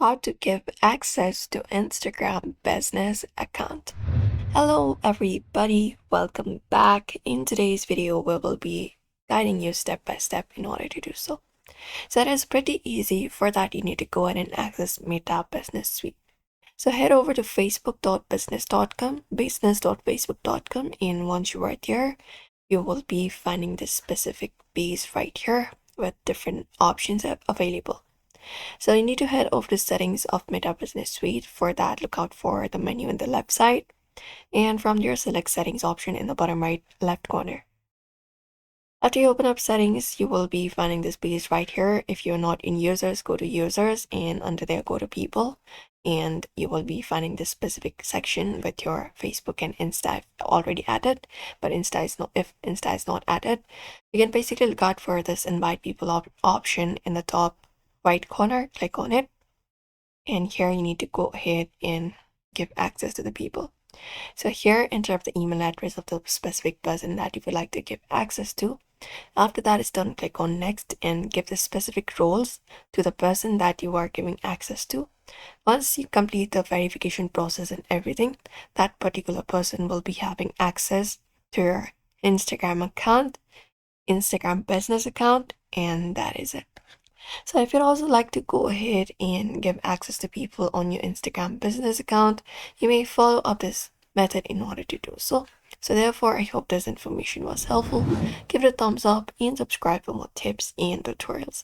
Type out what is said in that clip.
How to give access to Instagram business account. Hello everybody, welcome back. In today's video we will be guiding you step by step in order to do so. So it is pretty easy. For that you need to go ahead and access Meta Business Suite. So head over to business.facebook.com, and once you are there, you will be finding this specific page right here with different options available. So you need to head over to settings of Meta Business Suite. For that, look out for the menu on the left side, and from there select settings option in the bottom right left corner. After you open up settings, you will be finding this page right here. If you're not in users, go to users, and under there go to people, and you will be finding this specific section with your Facebook and Insta already added. But if Insta is not added, you can basically look out for this invite people option in the top right corner. Click on it, and here you need to go ahead and give access to the people. So here enter up the email address of the specific person that you would like to give access to. After that is done, click on next and give the specific roles to the person that you are giving access to. Once you complete the verification process and everything, that particular person will be having access to your Instagram account, Instagram business account, and that is it. So if you'd also like to go ahead and give access to people on your Instagram business account, you may follow up this method in order to do so. So therefore, I hope this information was helpful. Give it a thumbs up and subscribe for more tips and tutorials.